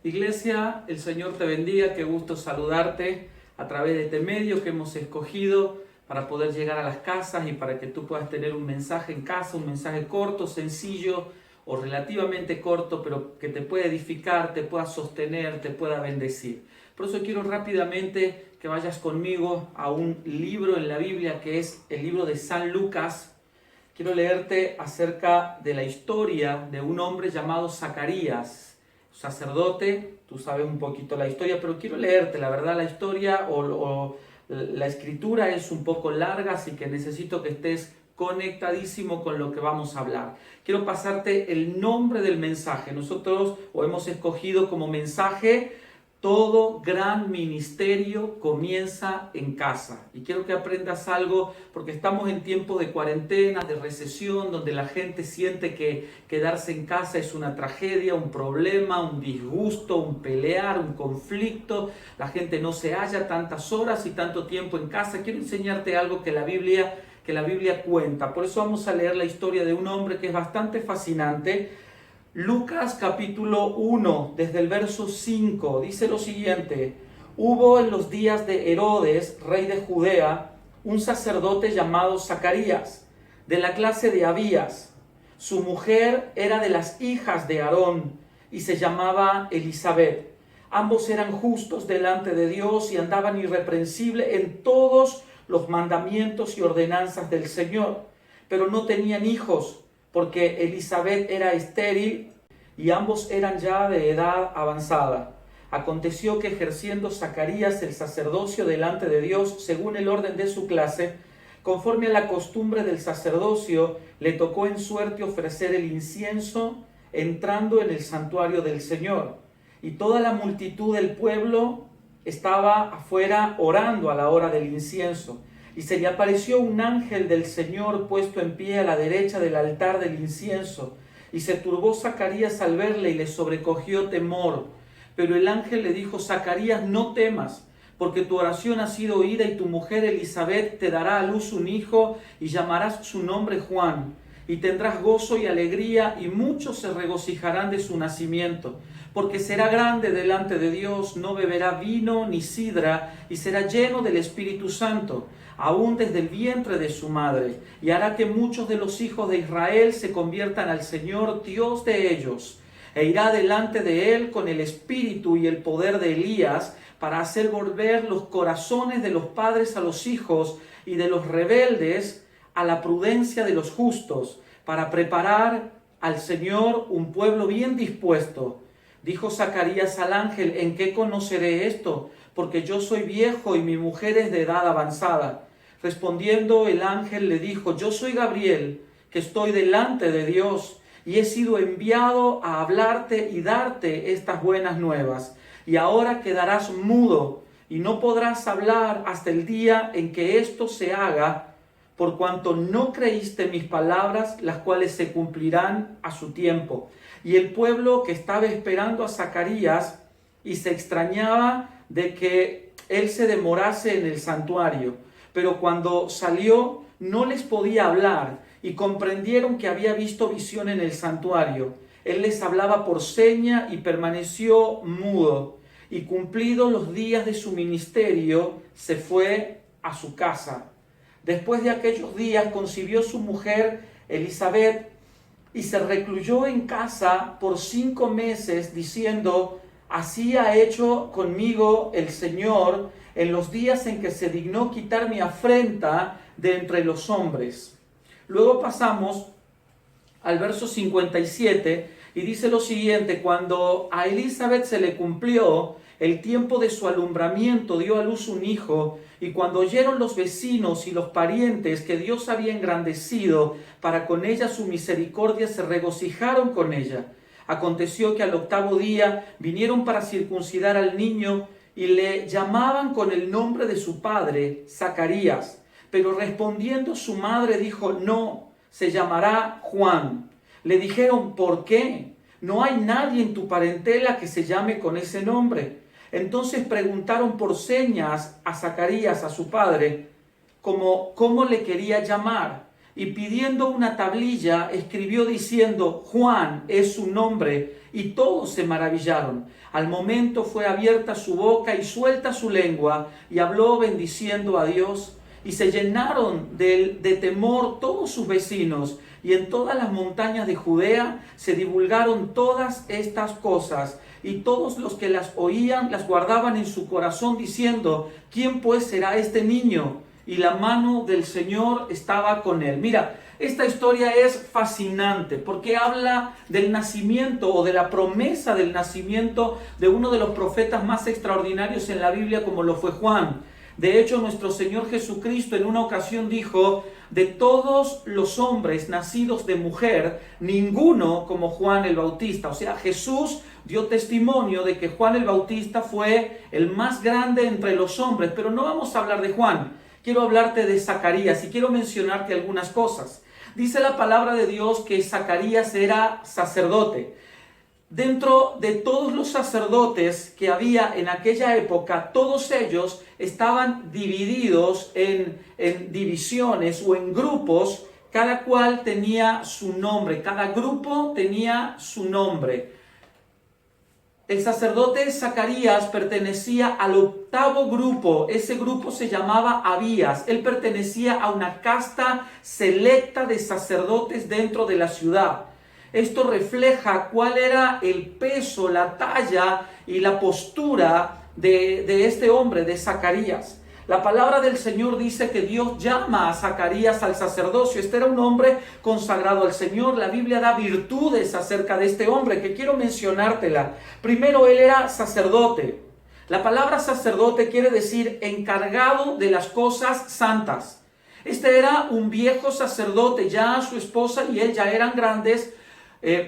Iglesia, el Señor te bendiga, qué gusto saludarte a través de este medio que hemos escogido para poder llegar a las casas y para que tú puedas tener un mensaje en casa, un mensaje corto, sencillo o relativamente corto, pero que te pueda edificar, te pueda sostener, te pueda bendecir. Por eso quiero rápidamente que vayas conmigo a un libro en la Biblia que es el libro de San Lucas. Quiero leerte acerca de la historia de un hombre llamado Zacarías, sacerdote. Tú sabes un poquito la historia, pero quiero leerte, la verdad, la historia o la escritura es un poco larga, así que necesito que estés conectadísimo con lo que vamos a hablar. Quiero pasarte el nombre del mensaje. Nosotros hemos escogido como mensaje: todo gran ministerio comienza en casa. Y quiero que aprendas algo, porque estamos en tiempos de cuarentena, de recesión, donde la gente siente que quedarse en casa es una tragedia, un problema, un disgusto, un pelear, un conflicto. La gente no se halla tantas horas y tanto tiempo en casa. Quiero enseñarte algo que la Biblia cuenta. Por eso vamos a leer la historia de un hombre que es bastante fascinante. Lucas capítulo 1, desde el verso 5, dice lo siguiente: hubo en los días de Herodes, rey de Judea, un sacerdote llamado Zacarías, de la clase de Abías. Su mujer era de las hijas de Aarón y se llamaba Elisabet. Ambos eran justos delante de Dios y andaban irreprensibles en todos los mandamientos y ordenanzas del Señor, pero no tenían hijos, porque Elisabet era estéril y ambos eran ya de edad avanzada. Aconteció que ejerciendo Zacarías el sacerdocio delante de Dios según el orden de su clase, conforme a la costumbre del sacerdocio, le tocó en suerte ofrecer el incienso entrando en el santuario del Señor. Y toda la multitud del pueblo estaba afuera orando a la hora del incienso. Y se le apareció un ángel del Señor puesto en pie a la derecha del altar del incienso. Y se turbó Zacarías al verle y le sobrecogió temor. Pero el ángel le dijo: Zacarías, no temas, porque tu oración ha sido oída y tu mujer Elisabet te dará a luz un hijo y llamarás su nombre Juan. Y tendrás gozo y alegría y muchos se regocijarán de su nacimiento. Porque será grande delante de Dios, no beberá vino ni sidra y será lleno del Espíritu Santo, aún desde el vientre de su madre, y hará que muchos de los hijos de Israel se conviertan al Señor, Dios de ellos, e irá delante de él con el espíritu y el poder de Elías, para hacer volver los corazones de los padres a los hijos y de los rebeldes a la prudencia de los justos, para preparar al Señor un pueblo bien dispuesto. Dijo Zacarías al ángel: ¿en qué conoceré esto? Porque yo soy viejo y mi mujer es de edad avanzada. Respondiendo el ángel le dijo: yo soy Gabriel, que estoy delante de Dios, y he sido enviado a hablarte y darte estas buenas nuevas. Y ahora quedarás mudo y no podrás hablar hasta el día en que esto se haga, por cuanto no creíste mis palabras, las cuales se cumplirán a su tiempo. Y el pueblo que estaba esperando a Zacarías y se extrañaba de que él se demorase en el santuario, pero cuando salió no les podía hablar y comprendieron que había visto visión en el santuario. Él les hablaba por seña y permaneció mudo, y cumplidos los días de su ministerio se fue a su casa. Después de aquellos días concibió su mujer Elisabet y se recluyó en casa por 5 meses, diciendo: así ha hecho conmigo el Señor en los días en que se dignó quitar mi afrenta de entre los hombres. Luego pasamos al verso 57 y dice lo siguiente: cuando a Elisabet se le cumplió el tiempo de su alumbramiento, dio a luz un hijo, y cuando oyeron los vecinos y los parientes que Dios había engrandecido para con ella su misericordia, se regocijaron con ella. Aconteció que al 8º día vinieron para circuncidar al niño y le llamaban con el nombre de su padre, Zacarías. Pero respondiendo su madre dijo: no, se llamará Juan. Le dijeron: ¿por qué? No hay nadie en tu parentela que se llame con ese nombre. Entonces preguntaron por señas a Zacarías, a su padre, cómo le quería llamar. y pidiendo una tablilla, escribió diciendo: Juan es su nombre, y todos se maravillaron. Al momento fue abierta su boca y suelta su lengua, y habló bendiciendo a Dios. Y se llenaron de temor todos sus vecinos, y en todas las montañas de Judea se divulgaron todas estas cosas, y todos los que las oían las guardaban en su corazón, diciendo: ¿Quién pues será este niño? Y la mano del Señor estaba con él. Mira, esta historia es fascinante porque habla del nacimiento o de la promesa del nacimiento de uno de los profetas más extraordinarios en la Biblia, como lo fue Juan. De hecho, nuestro Señor Jesucristo en una ocasión dijo: de todos los hombres nacidos de mujer, ninguno como Juan el Bautista. O sea, Jesús dio testimonio de que Juan el Bautista fue el más grande entre los hombres. Pero no vamos a hablar de Juan. Quiero hablarte de Zacarías y quiero mencionarte algunas cosas. Dice la palabra de Dios que Zacarías era sacerdote. Dentro de todos los sacerdotes que había en aquella época, todos ellos estaban divididos en divisiones o en grupos, cada cual tenía su nombre, cada grupo tenía su nombre. El sacerdote Zacarías pertenecía al octavo grupo. Ese grupo se llamaba Abías. Él pertenecía a una casta selecta de sacerdotes dentro de la ciudad. Esto refleja cuál era el peso, la talla y la postura de este hombre, de Zacarías. La palabra del Señor dice que Dios llama a Zacarías al sacerdocio. Este era un hombre consagrado al Señor. La Biblia da virtudes acerca de este hombre que quiero mencionártela. Primero, él era sacerdote. La palabra sacerdote quiere decir encargado de las cosas santas. Este era un viejo sacerdote, ya su esposa y él ya eran grandes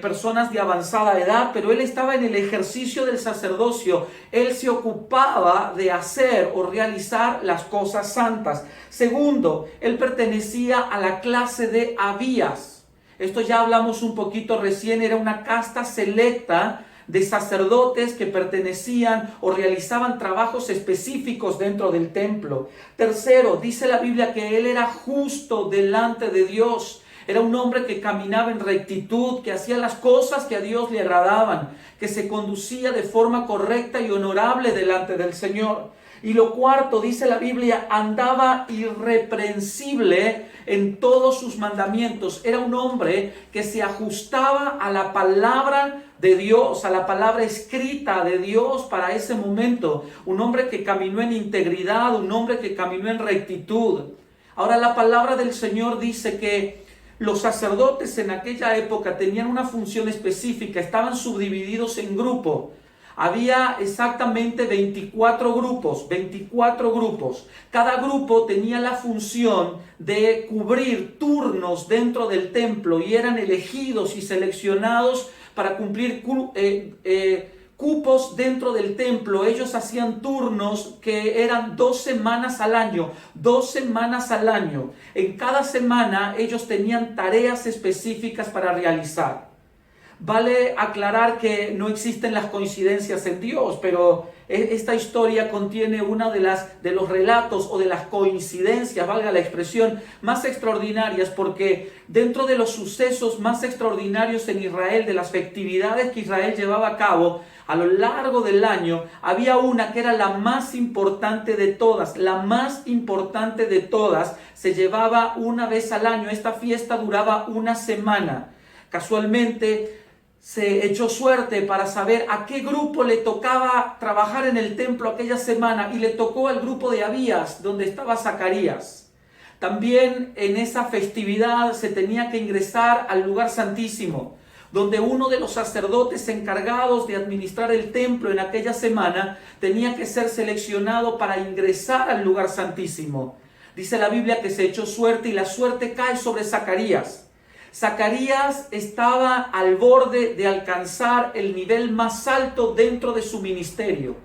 personas de avanzada edad, pero él estaba en el ejercicio del sacerdocio. Él se ocupaba de hacer o realizar las cosas santas. Segundo, él pertenecía a la clase de Abías. Esto ya hablamos un poquito recién, era una casta selecta de sacerdotes que pertenecían o realizaban trabajos específicos dentro del templo. Tercero, dice la Biblia que él era justo delante de Dios. Era un hombre que caminaba en rectitud, que hacía las cosas que a Dios le agradaban, que se conducía de forma correcta y honorable delante del Señor. Y lo cuarto, dice la Biblia, andaba irreprensible en todos sus mandamientos. Era un hombre que se ajustaba a la palabra de Dios, a la palabra escrita de Dios para ese momento. Un hombre que caminó en integridad, un hombre que caminó en rectitud. Ahora la palabra del Señor dice que los sacerdotes en aquella época tenían una función específica, estaban subdivididos en grupos. Había exactamente 24 grupos. Cada grupo tenía la función de cubrir turnos dentro del templo y eran elegidos y seleccionados para cumplir cupos dentro del templo. Ellos hacían turnos que eran 2 semanas al año. 2 semanas al año. En cada semana ellos tenían tareas específicas para realizar. Vale aclarar que no existen las coincidencias en Dios, pero esta historia contiene una de los relatos o de las coincidencias, valga la expresión, más extraordinarias, porque dentro de los sucesos más extraordinarios en Israel, de las festividades que Israel llevaba a cabo a lo largo del año, había una que era la más importante de todas. La más importante de todas se llevaba una vez al año. Esta fiesta duraba una semana. Casualmente se echó suerte para saber a qué grupo le tocaba trabajar en el templo aquella semana, y le tocó al grupo de Abías, donde estaba Zacarías. También en esa festividad se tenía que ingresar al lugar santísimo, donde uno de los sacerdotes encargados de administrar el templo en aquella semana tenía que ser seleccionado para ingresar al lugar santísimo. Dice la Biblia que se echó suerte y la suerte cae sobre Zacarías. Zacarías estaba al borde de alcanzar el nivel más alto dentro de su ministerio.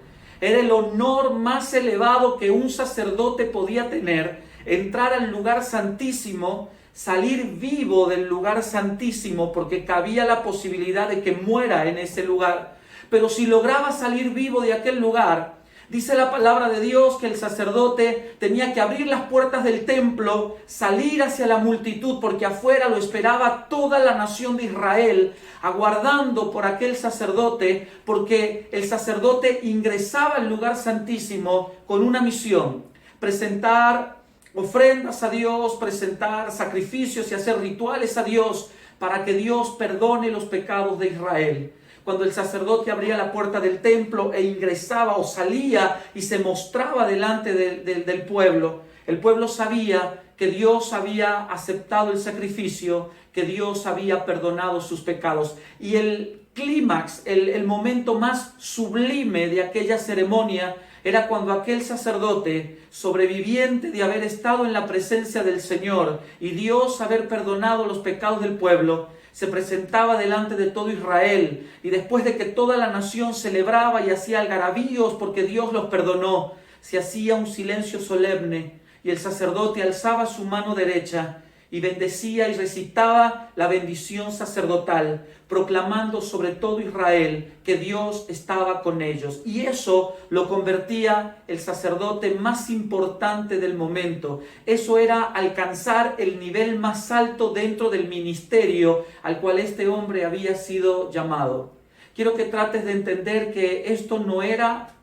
Era el honor más elevado que un sacerdote podía tener, entrar al lugar santísimo, salir vivo del lugar santísimo, porque cabía la posibilidad de que muera en ese lugar. Pero si lograba salir vivo de aquel lugar, Dice la palabra de Dios que el sacerdote tenía que abrir las puertas del templo, salir hacia la multitud, porque afuera lo esperaba toda la nación de Israel, aguardando por aquel sacerdote, porque el sacerdote ingresaba al lugar santísimo con una misión: presentar ofrendas a Dios, presentar sacrificios y hacer rituales a Dios para que Dios perdone los pecados de Israel. Cuando el sacerdote abría la puerta del templo e ingresaba o salía y se mostraba delante del pueblo, el pueblo sabía que Dios había aceptado el sacrificio, que Dios había perdonado sus pecados. Y el clímax, el momento más sublime de aquella ceremonia era cuando aquel sacerdote, sobreviviente de haber estado en la presencia del Señor y Dios haber perdonado los pecados del pueblo, se presentaba delante de todo Israel, y después de que toda la nación celebraba y hacía algarabíos porque Dios los perdonó, se hacía un silencio solemne y el sacerdote alzaba su mano derecha y bendecía y recitaba la bendición sacerdotal, proclamando sobre todo Israel que Dios estaba con ellos. Y eso lo convertía el sacerdote más importante del momento. Eso era alcanzar el nivel más alto dentro del ministerio al cual este hombre había sido llamado. Quiero que trates de entender que esto no era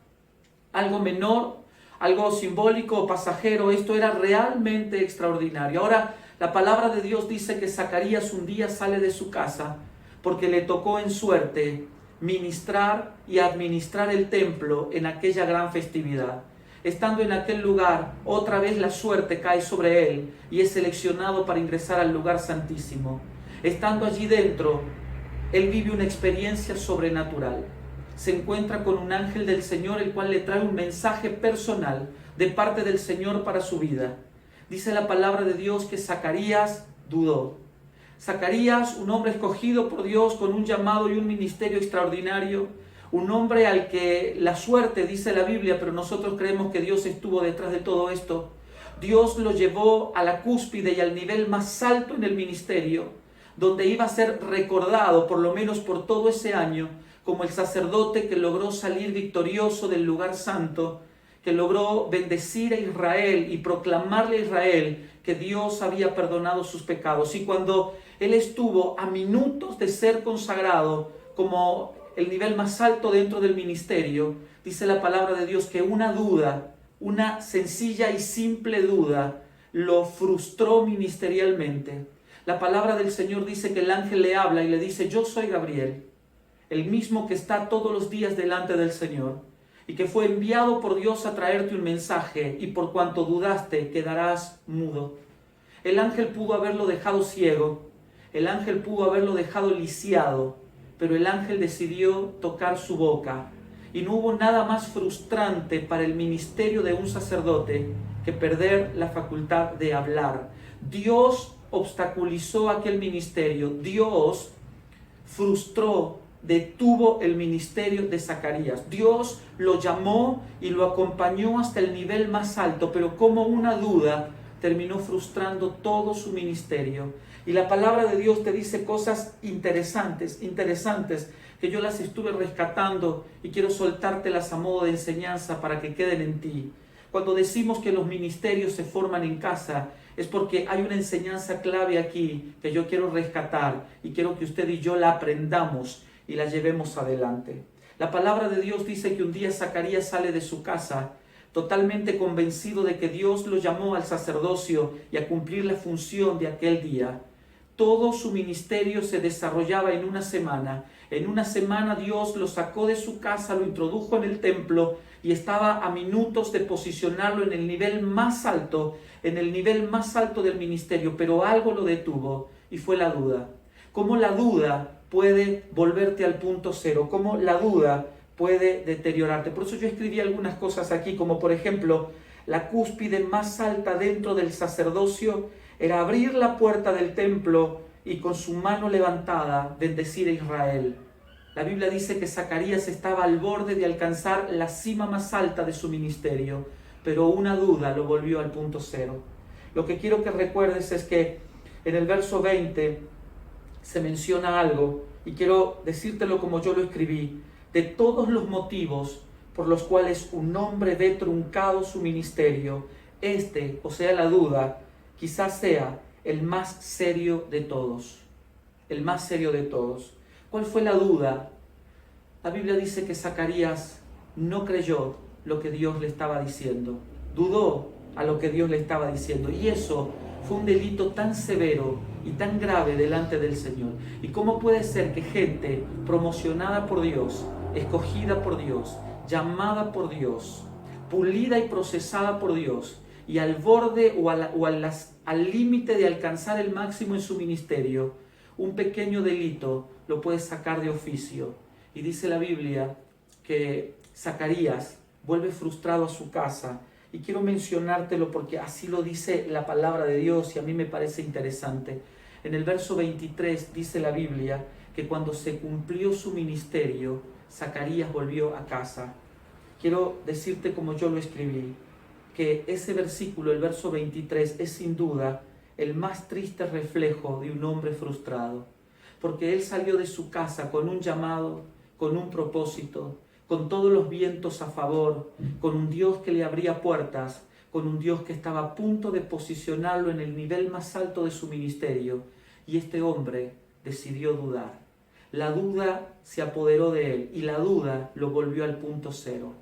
algo menor, algo simbólico o pasajero. Esto era realmente extraordinario. Ahora, la palabra de Dios dice que Zacarías un día sale de su casa porque le tocó en suerte ministrar y administrar el templo en aquella gran festividad. Estando en aquel lugar, otra vez la suerte cae sobre él y es seleccionado para ingresar al lugar santísimo. Estando allí dentro, él vive una experiencia sobrenatural. Se encuentra con un ángel del Señor, el cual le trae un mensaje personal de parte del Señor para su vida. Dice la palabra de Dios que Zacarías dudó. Zacarías, un hombre escogido por Dios con un llamado y un ministerio extraordinario, un hombre al que la suerte, dice la Biblia, pero nosotros creemos que Dios estuvo detrás de todo esto. Dios lo llevó a la cúspide y al nivel más alto en el ministerio, donde iba a ser recordado, por lo menos por todo ese año, como el sacerdote que logró salir victorioso del lugar santo, que logró bendecir a Israel y proclamarle a Israel que Dios había perdonado sus pecados. Y cuando él estuvo a minutos de ser consagrado como el nivel más alto dentro del ministerio, dice la palabra de Dios que una duda, una sencilla y simple duda, lo frustró ministerialmente. La palabra del Señor dice que el ángel le habla y le dice: yo soy Gabriel, el mismo que está todos los días delante del Señor, y que fue enviado por Dios a traerte un mensaje, y por cuanto dudaste, quedarás mudo. El ángel pudo haberlo dejado ciego, el ángel pudo haberlo dejado lisiado, pero el ángel decidió tocar su boca. Y no hubo nada más frustrante para el ministerio de un sacerdote que perder la facultad de hablar. Dios obstaculizó aquel ministerio, Dios frustró, detuvo el ministerio de Zacarías. Dios lo llamó y lo acompañó hasta el nivel más alto, pero como una duda terminó frustrando todo su ministerio. Y la palabra de Dios te dice cosas interesantes, que yo las estuve rescatando y quiero soltártelas a modo de enseñanza para que queden en ti. Cuando decimos que los ministerios se forman en casa, es porque hay una enseñanza clave aquí que yo quiero rescatar y quiero que usted y yo la aprendamos y la llevemos adelante. La palabra de Dios dice que un día Zacarías sale de su casa totalmente convencido de que Dios lo llamó al sacerdocio y a cumplir la función de aquel día. Todo su ministerio se desarrollaba en una semana. En una semana Dios lo sacó de su casa, lo introdujo en el templo y estaba a minutos de posicionarlo en el nivel más alto, del ministerio, pero algo lo detuvo y fue la duda. ¿Cómo la duda puede volverte al punto cero? ¿Cómo la duda puede deteriorarte? Por eso yo escribí algunas cosas aquí, como por ejemplo, la cúspide más alta dentro del sacerdocio era abrir la puerta del templo y con su mano levantada bendecir a Israel. La Biblia dice que Zacarías estaba al borde de alcanzar la cima más alta de su ministerio, pero una duda lo volvió al punto cero. Lo que quiero que recuerdes es que en el verso 20 se menciona algo, y quiero decírtelo como yo lo escribí: de todos los motivos por los cuales un hombre ve truncado su ministerio, este, o sea la duda, quizás sea el más serio de todos. El más serio de todos. ¿Cuál fue la duda? La Biblia dice que Zacarías no creyó lo que Dios le estaba diciendo. Dudó a lo que Dios le estaba diciendo. Y eso fue un delito tan severo y tan grave delante del Señor. ¿Y cómo puede ser que gente promocionada por Dios, escogida por Dios, llamada por Dios, pulida y procesada por Dios, y al borde o al límite de alcanzar el máximo en su ministerio, un pequeño delito lo puede sacar de oficio? Y dice la Biblia que Zacarías vuelve frustrado a su casa. Y quiero mencionártelo porque así lo dice la palabra de Dios y a mí me parece interesante. En el verso 23 dice la Biblia que cuando se cumplió su ministerio, Zacarías volvió a casa. Quiero decirte como yo lo escribí, que ese versículo, el verso 23, es sin duda el más triste reflejo de un hombre frustrado. Porque él salió de su casa con un llamado, con un propósito, con todos los vientos a favor, con un Dios que le abría puertas, con un Dios que estaba a punto de posicionarlo en el nivel más alto de su ministerio. Y este hombre decidió dudar. La duda se apoderó de él y la duda lo volvió al punto cero.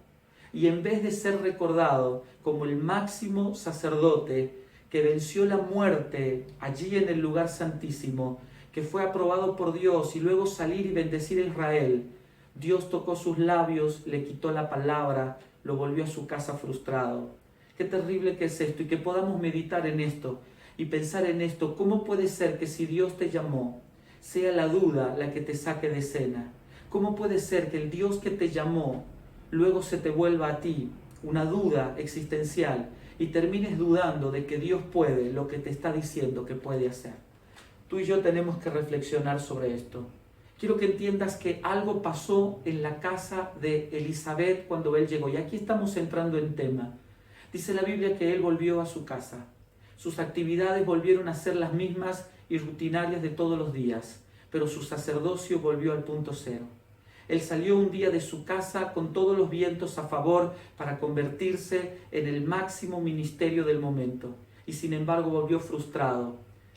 Y en vez de ser recordado como el máximo sacerdote que venció la muerte allí en el lugar santísimo, que fue aprobado por Dios y luego salir y bendecir a Israel, Dios tocó sus labios, le quitó la palabra, lo volvió a su casa frustrado. Qué terrible que es esto, y que podamos meditar en esto y pensar en esto. ¿Cómo puede ser que si Dios te llamó, sea la duda la que te saque de escena? ¿Cómo puede ser que el Dios que te llamó luego se te vuelva a ti una duda existencial y termines dudando de que Dios puede lo que te está diciendo que puede hacer? Tú y yo tenemos que reflexionar sobre esto. Quiero que entiendas que algo pasó en la casa de Elizabeth cuando él llegó. Y aquí estamos entrando en tema. Dice la Biblia que él volvió a su casa. Sus actividades volvieron a ser las mismas y rutinarias de todos los días, pero su sacerdocio volvió al punto cero. Él salió un día de su casa con todos los vientos a favor para convertirse en el máximo ministerio del momento. Y sin embargo volvió frustrado.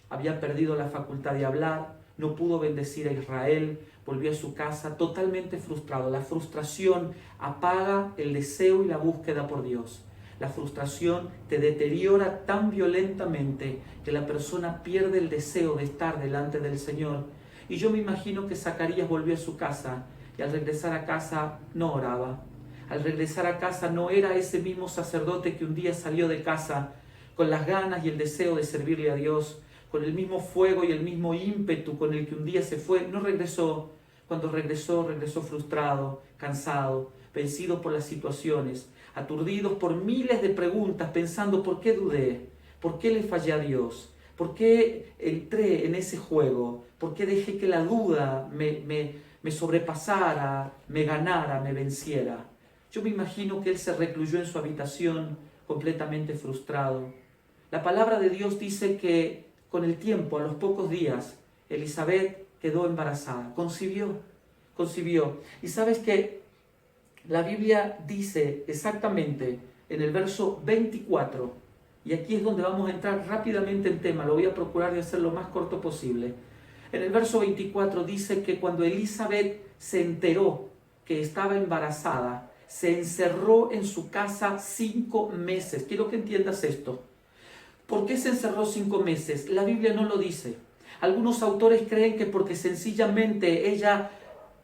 Había perdido la facultad de hablar, no pudo bendecir a Israel, volvió a su casa totalmente frustrado. La frustración apaga el deseo y la búsqueda por Dios. La frustración te deteriora tan violentamente que la persona pierde el deseo de estar delante del Señor. Y yo me imagino que Zacarías volvió a su casa y al regresar a casa no oraba. Al regresar a casa no era ese mismo sacerdote que un día salió de casa con las ganas y el deseo de servirle a Dios, con el mismo fuego y el mismo ímpetu con el que un día se fue. No regresó. Cuando regresó, regresó frustrado, cansado, vencido por las situaciones, aturdidos por miles de preguntas, pensando ¿por qué dudé? ¿Por qué le fallé a Dios? ¿Por qué entré en ese juego? ¿Por qué dejé que la duda me sobrepasara, me ganara, me venciera? Yo me imagino que él se recluyó en su habitación completamente frustrado. La palabra de Dios dice que con el tiempo, a los pocos días, Elizabeth quedó embarazada, concibió. Y sabes que la Biblia dice exactamente en el verso 24, y aquí es donde vamos a entrar rápidamente en tema, lo voy a procurar de hacer lo más corto posible. En el verso 24 dice que cuando Elizabeth se enteró que estaba embarazada, se encerró en su casa 5 meses. Quiero que entiendas esto. ¿Por qué se encerró 5 meses? La Biblia no lo dice. Algunos autores creen que porque sencillamente ella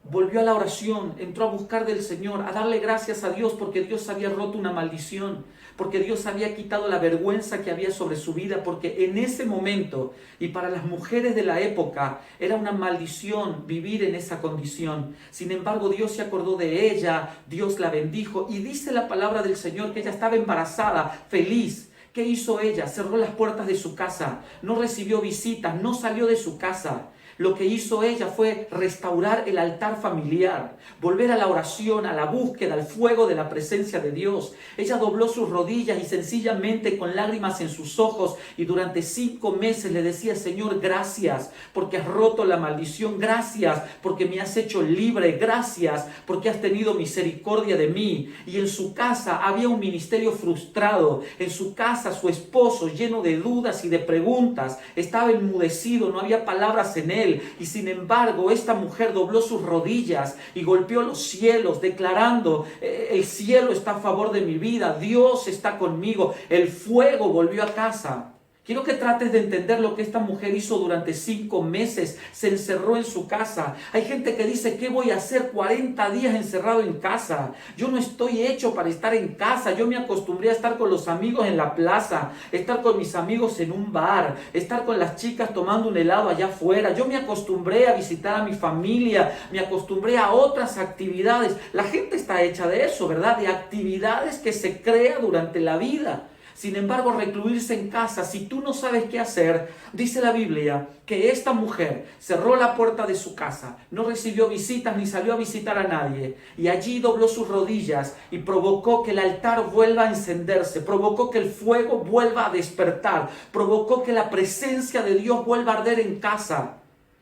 volvió a la oración, entró a buscar del Señor, a darle gracias a Dios porque Dios había roto una maldición, porque Dios había quitado la vergüenza que había sobre su vida, porque en ese momento, y para las mujeres de la época, era una maldición vivir en esa condición. Sin embargo, Dios se acordó de ella, Dios la bendijo, y dice la palabra del Señor que ella estaba embarazada, feliz. ¿Qué hizo ella? Cerró las puertas de su casa, no recibió visitas, no salió de su casa. Lo que hizo ella fue restaurar el altar familiar, volver a la oración, a la búsqueda, al fuego de la presencia de Dios. Ella dobló sus rodillas y sencillamente con lágrimas en sus ojos y durante 5 meses le decía: Señor, gracias porque has roto la maldición, gracias porque me has hecho libre, gracias porque has tenido misericordia de mí. Y en su casa había un ministerio frustrado, en su casa su esposo lleno de dudas y de preguntas, estaba enmudecido, no había palabras en él, y sin embargo esta mujer dobló sus rodillas y golpeó los cielos declarando: el cielo está a favor de mi vida, Dios está conmigo. El fuego volvió a casa. Quiero que trates de entender lo que esta mujer hizo durante 5 meses. Se encerró en su casa. Hay gente que dice: ¿qué voy a hacer 40 días encerrado en casa? Yo no estoy hecho para estar en casa. Yo me acostumbré a estar con los amigos en la plaza, estar con mis amigos en un bar, estar con las chicas tomando un helado allá afuera. Yo me acostumbré a visitar a mi familia, me acostumbré a otras actividades. La gente está hecha de eso, ¿verdad? De actividades que se crea durante la vida. Sin embargo, recluirse en casa, si tú no sabes qué hacer, dice la Biblia que esta mujer cerró la puerta de su casa, no recibió visitas ni salió a visitar a nadie, y allí dobló sus rodillas y provocó que el altar vuelva a encenderse, provocó que el fuego vuelva a despertar, provocó que la presencia de Dios vuelva a arder en casa.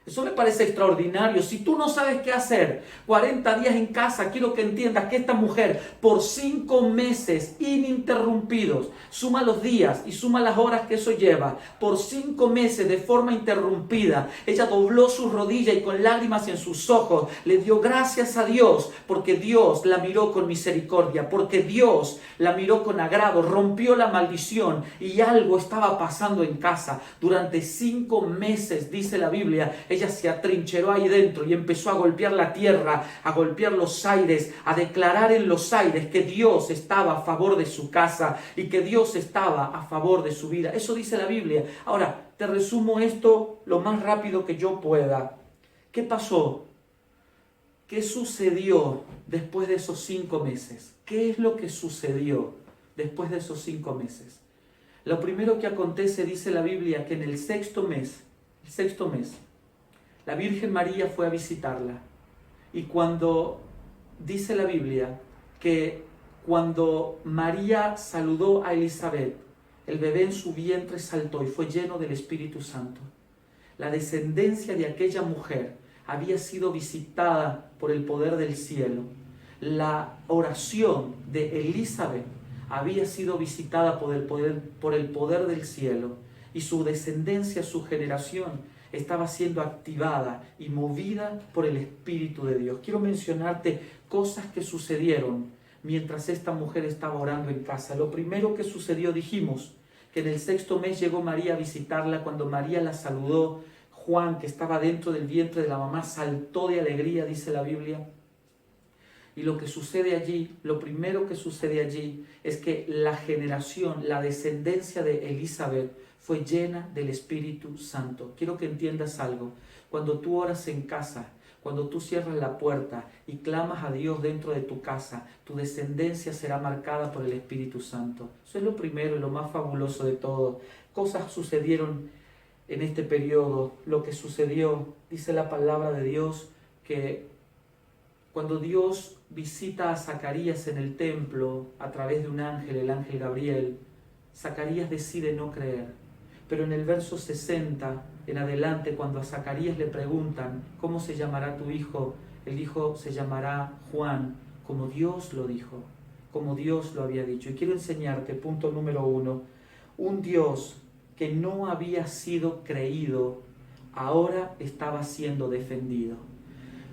Eso me parece extraordinario. Si tú no sabes qué hacer, 40 días en casa, quiero que entiendas que esta mujer por 5 meses ininterrumpidos, suma los días y suma las horas que eso lleva, por 5 meses de forma interrumpida, ella dobló sus rodillas y con lágrimas en sus ojos le dio gracias a Dios, porque Dios la miró con misericordia, porque Dios la miró con agrado, rompió la maldición y algo estaba pasando en casa. Durante 5 meses, dice la Biblia, ella se atrincheró ahí dentro y empezó a golpear la tierra, a golpear los aires, a declarar en los aires que Dios estaba a favor de su casa y que Dios estaba a favor de su vida. Eso dice la Biblia. Ahora, te resumo esto lo más rápido que yo pueda. ¿Qué pasó? ¿Qué sucedió después de esos 5 meses? ¿Qué es lo que sucedió después de esos 5 meses? Lo primero que acontece, dice la Biblia, que en el sexto mes, la Virgen María fue a visitarla. Y cuando, dice la Biblia, que cuando María saludó a Elizabeth, el bebé en su vientre saltó y fue lleno del Espíritu Santo. La descendencia de aquella mujer había sido visitada por el poder del cielo. La oración de Elizabeth había sido visitada por el poder del cielo. Y su descendencia, su generación, estaba siendo activada y movida por el Espíritu de Dios. Quiero mencionarte cosas que sucedieron mientras esta mujer estaba orando en casa. Lo primero que sucedió, dijimos, que en el sexto mes llegó María a visitarla. Cuando María la saludó, Juan, que estaba dentro del vientre de la mamá, saltó de alegría, dice la Biblia. Y lo que sucede allí, lo primero que sucede allí, es que la generación, la descendencia de Elizabeth, fue llena del Espíritu Santo. Quiero que entiendas algo. Cuando tú oras en casa, cuando tú cierras la puerta y clamas a Dios dentro de tu casa, tu descendencia será marcada por el Espíritu Santo. Eso es lo primero y lo más fabuloso de todo. Cosas sucedieron en este periodo. Lo que sucedió, dice la palabra de Dios, que cuando Dios visita a Zacarías en el templo a través de un ángel, el ángel Gabriel, Zacarías decide no creer. Pero en el verso 60 en adelante, cuando a Zacarías le preguntan: ¿cómo se llamará tu hijo?, él dijo: se llamará Juan, como Dios lo dijo, como Dios lo había dicho. Y quiero enseñarte, punto número 1, un Dios que no había sido creído, ahora estaba siendo defendido.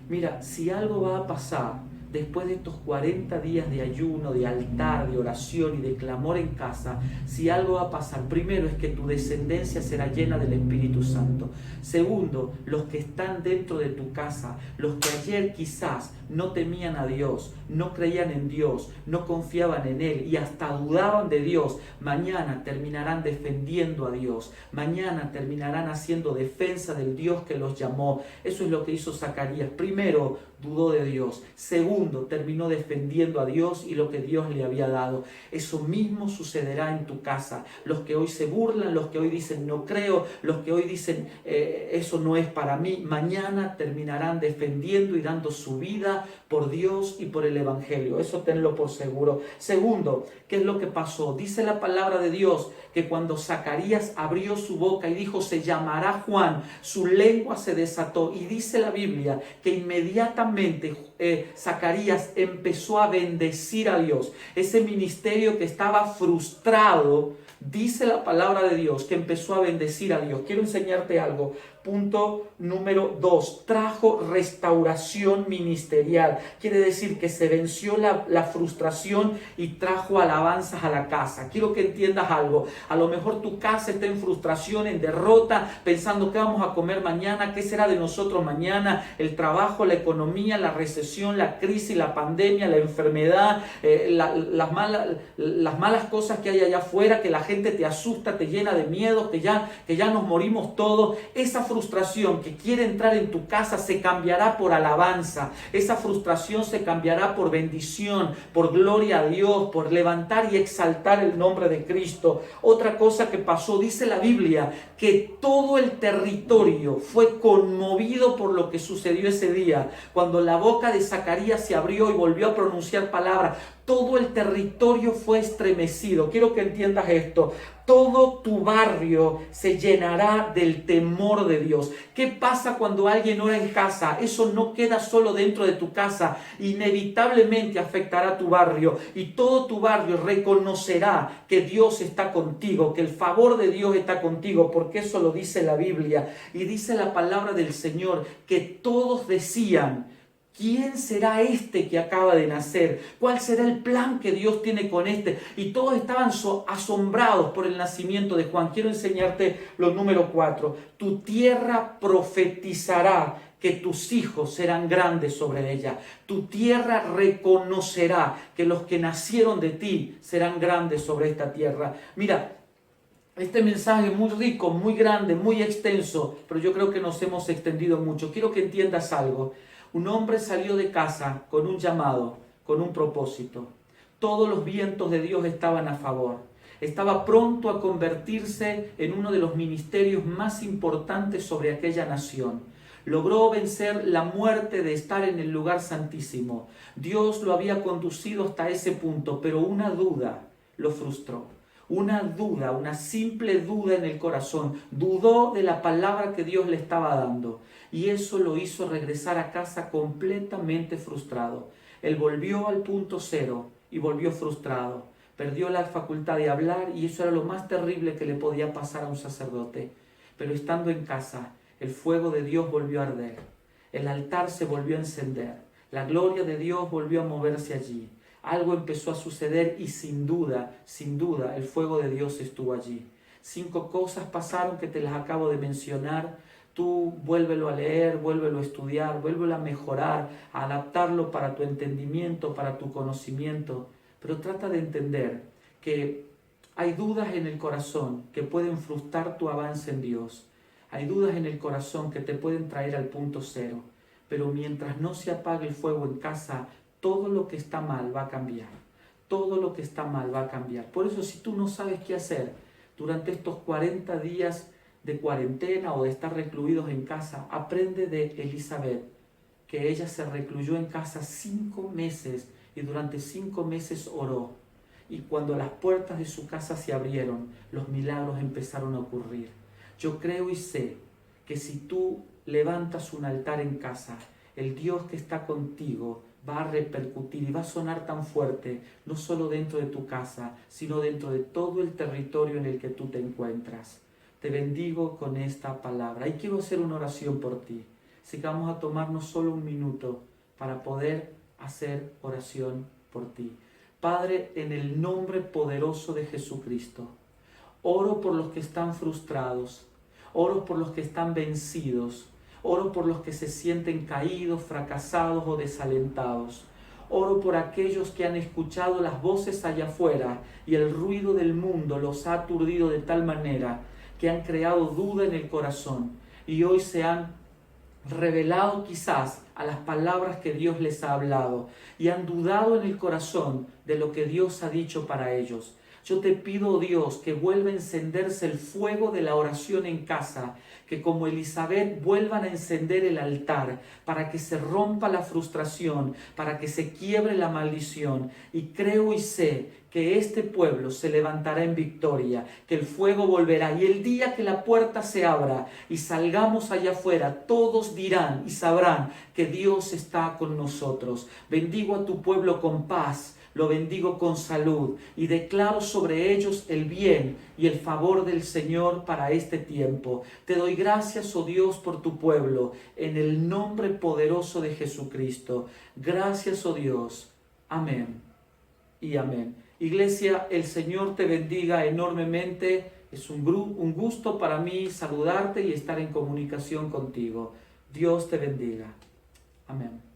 Mira, si algo va a pasar después de estos 40 días de ayuno, de altar, de oración y de clamor en casa, si algo va a pasar, primero es que tu descendencia será llena del Espíritu Santo. Segundo, los que están dentro de tu casa, los que ayer quizás no temían a Dios, no creían en Dios, no confiaban en Él y hasta dudaban de Dios, mañana terminarán defendiendo a Dios, mañana terminarán haciendo defensa del Dios que los llamó. Eso es lo que hizo Zacarías. Primero, dudó de Dios. Segundo, Segundo, terminó defendiendo a Dios y lo que Dios le había dado. Eso mismo sucederá en tu casa. Los que hoy se burlan, los que hoy dicen no creo, los que hoy dicen eso no es para mí, mañana terminarán defendiendo y dando su vida por Dios y por el Evangelio. Eso tenlo por seguro. Segundo, ¿qué es lo que pasó? Dice la palabra de Dios que cuando Zacarías abrió su boca y dijo se llamará Juan, su lengua se desató, y dice la Biblia que inmediatamente Zacarías empezó a bendecir a Dios. Ese ministerio que estaba frustrado, dice la palabra de Dios que empezó a bendecir a Dios. Quiero enseñarte algo. Punto número 2, trajo restauración ministerial. Quiere decir que se venció la frustración y trajo alabanzas a la casa. Quiero que entiendas algo. A lo mejor tu casa está en frustración, en derrota, pensando qué vamos a comer mañana, qué será de nosotros mañana, el trabajo, la economía, la recesión, la crisis, la pandemia, la enfermedad, las malas cosas que hay allá afuera, que la gente te asusta, te llena de miedo, que ya nos morimos todos. Esa frustración que quiere entrar en tu casa se cambiará por alabanza. Esa frustración se cambiará por bendición, por gloria a Dios, por levantar y exaltar el nombre de Cristo. Otra cosa que pasó, dice la Biblia, que todo el territorio fue conmovido por lo que sucedió ese día. Cuando la boca de Zacarías se abrió y volvió a pronunciar palabras, todo el territorio fue estremecido. Quiero que entiendas esto. Todo tu barrio se llenará del temor de Dios. ¿Qué pasa cuando alguien ora en casa? Eso no queda solo dentro de tu casa. Inevitablemente afectará a tu barrio. Y todo tu barrio reconocerá que Dios está contigo, que el favor de Dios está contigo, porque eso lo dice la Biblia. Y dice la palabra del Señor que todos decían: ¿quién será este que acaba de nacer? ¿Cuál será el plan que Dios tiene con este? Y todos estaban asombrados por el nacimiento de Juan. Quiero enseñarte lo número 4. Tu tierra profetizará que tus hijos serán grandes sobre ella. Tu tierra reconocerá que los que nacieron de ti serán grandes sobre esta tierra. Mira, este mensaje es muy rico, muy grande, muy extenso, pero yo creo que nos hemos extendido mucho. Quiero que entiendas algo. Un hombre salió de casa con un llamado, con un propósito. Todos los vientos de Dios estaban a favor. Estaba pronto a convertirse en uno de los ministerios más importantes sobre aquella nación. Logró vencer la muerte de estar en el lugar santísimo. Dios lo había conducido hasta ese punto, pero una duda lo frustró. Una duda, una simple duda en el corazón. Dudó de la palabra que Dios le estaba dando. Y eso lo hizo regresar a casa completamente frustrado. Él volvió al punto cero y volvió frustrado. Perdió la facultad de hablar y eso era lo más terrible que le podía pasar a un sacerdote. Pero estando en casa, el fuego de Dios volvió a arder. El altar se volvió a encender. La gloria de Dios volvió a moverse allí. Algo empezó a suceder y sin duda, el fuego de Dios estuvo allí. 5 cosas pasaron que te las acabo de mencionar. Tú vuélvelo a leer, vuélvelo a estudiar, vuélvelo a mejorar, a adaptarlo para tu entendimiento, para tu conocimiento. Pero trata de entender que hay dudas en el corazón que pueden frustrar tu avance en Dios. Hay dudas en el corazón que te pueden traer al punto cero. Pero mientras no se apague el fuego en casa, todo lo que está mal va a cambiar. Todo lo que está mal va a cambiar. Por eso, si tú no sabes qué hacer durante estos 40 días de cuarentena o de estar recluidos en casa, aprende de Elizabeth, que ella se recluyó en casa 5 meses y durante 5 meses oró. Y cuando las puertas de su casa se abrieron, los milagros empezaron a ocurrir. Yo creo y sé que si tú levantas un altar en casa, el Dios que está contigo va a repercutir y va a sonar tan fuerte, no solo dentro de tu casa, sino dentro de todo el territorio en el que tú te encuentras. Te bendigo con esta palabra y quiero hacer una oración por ti. Así que vamos a tomarnos solo un minuto para poder hacer oración por ti. Padre, en el nombre poderoso de Jesucristo, oro por los que están frustrados, oro por los que están vencidos, oro por los que se sienten caídos, fracasados o desalentados. Oro por aquellos que han escuchado las voces allá afuera y el ruido del mundo los ha aturdido de tal manera que han creado duda en el corazón y hoy se han revelado quizás a las palabras que Dios les ha hablado y han dudado en el corazón de lo que Dios ha dicho para ellos. Yo te pido, Dios, que vuelva a encenderse el fuego de la oración en casa, que como Elizabeth vuelvan a encender el altar para que se rompa la frustración, para que se quiebre la maldición. Y creo y sé que este pueblo se levantará en victoria, que el fuego volverá. Y el día que la puerta se abra y salgamos allá afuera, todos dirán y sabrán que Dios está con nosotros. Bendigo a tu pueblo con paz. Lo bendigo con salud y declaro sobre ellos el bien y el favor del Señor para este tiempo. Te doy gracias, oh Dios, por tu pueblo, en el nombre poderoso de Jesucristo. Gracias, oh Dios. Amén y amén. Iglesia, el Señor te bendiga enormemente. Es un gusto para mí saludarte y estar en comunicación contigo. Dios te bendiga. Amén.